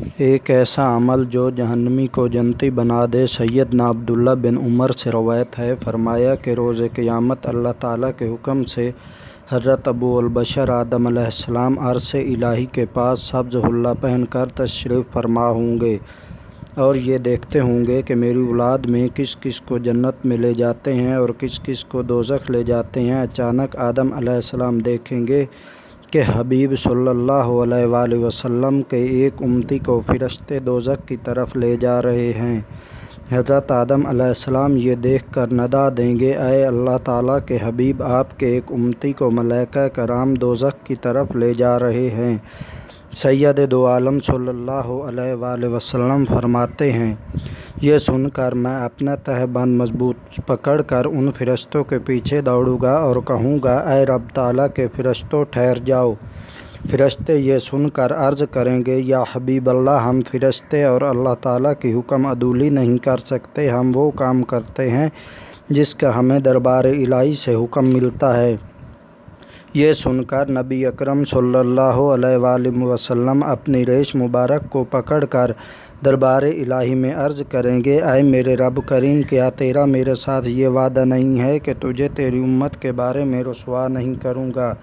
ایک ایسا عمل جو جہنمی کو جنتی بنا دے۔ سیدنا عبداللہ بن عمر سے روایت ہے، فرمایا کہ روز قیامت اللہ تعالیٰ کے حکم سے حضرت ابو البشر آدم علیہ السلام عرش الہی کے پاس سبز حلہ پہن کر تشریف فرما ہوں گے اور یہ دیکھتے ہوں گے کہ میری اولاد میں کس کس کو جنت میں لے جاتے ہیں اور کس کس کو دوزخ لے جاتے ہیں۔ اچانک آدم علیہ السلام دیکھیں گے کہ حبیب صلی اللہ علیہ وآلہ وسلم کے ایک امتی کو فرشتے دوزخ کی طرف لے جا رہے ہیں۔ حضرت آدم علیہ السلام یہ دیکھ کر ندا دیں گے، اے اللہ تعالیٰ کے حبیب، آپ کے ایک امتی کو ملائکہ کرام دوزخ کی طرف لے جا رہے ہیں۔ سید دو عالم صلی اللہ علیہ وآلہ وسلم فرماتے ہیں، یہ سن کر میں اپنا تہ بند مضبوط پکڑ کر ان فرشتوں کے پیچھے دوڑوں گا اور کہوں گا، اے رب تعالیٰ کے فرشتوں، ٹھہر جاؤ۔ فرشتے یہ سن کر عرض کریں گے، یا حبیب اللہ، ہم فرشتے اور اللہ تعالیٰ کی حکم عدولی نہیں کر سکتے، ہم وہ کام کرتے ہیں جس کا ہمیں دربار الہی سے حکم ملتا ہے۔ یہ سن کر نبی اکرم صلی اللہ علیہ وآلہ وسلم اپنی ریش مبارک کو پکڑ کر دربار الہی میں عرض کریں گے، اے میرے رب کریم، کیا تیرا میرے ساتھ یہ وعدہ نہیں ہے کہ تجھے تیری امت کے بارے میں رسوا نہیں کروں گا؟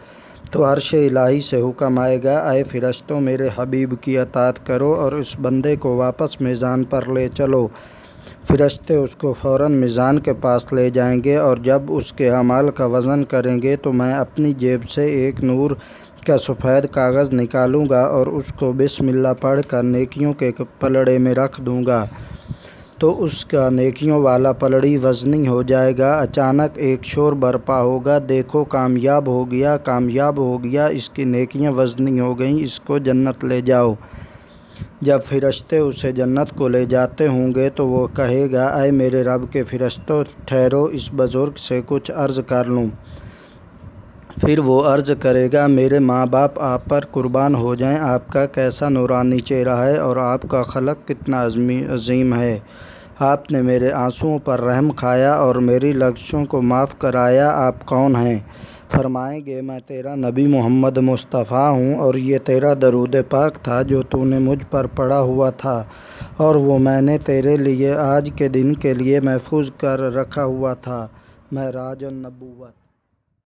تو عرش الہی سے حکم آئے گا، اے فرشتوں، میرے حبیب کی اطاعت کرو اور اس بندے کو واپس میزان پر لے چلو۔ فرشتے اس کو فوراً میزان کے پاس لے جائیں گے اور جب اس کے اعمال کا وزن کریں گے تو میں اپنی جیب سے ایک نور کا سفید کاغذ نکالوں گا اور اس کو بسم اللہ پڑھ کر نیکیوں کے پلڑے میں رکھ دوں گا تو اس کا نیکیوں والا پلڑی وزنی ہو جائے گا۔ اچانک ایک شور برپا ہوگا، دیکھو کامیاب ہو گیا، کامیاب ہو گیا، اس کی نیکیاں وزنی ہو گئیں، اس کو جنت لے جاؤ۔ جب فرشتے اسے جنت کو لے جاتے ہوں گے تو وہ کہے گا، اے میرے رب کے فرشتوں، ٹھہرو، اس بزرگ سے کچھ عرض کر لوں۔ پھر وہ عرض کرے گا، میرے ماں باپ آپ پر قربان ہو جائیں، آپ کا کیسا نورانی چہرہ ہے اور آپ کا خلق کتنا عظیم ہے، آپ نے میرے آنسوؤں پر رحم کھایا اور میری لغزشوں کو معاف کرایا، آپ کون ہیں؟ فرمائیں گے، میں تیرا نبی محمد مصطفیٰ ہوں اور یہ تیرا درود پاک تھا جو تو نے مجھ پر پڑھا ہوا تھا اور وہ میں نے تیرے لیے آج کے دن کے لیے محفوظ کر رکھا ہوا تھا۔ معراج النبوت۔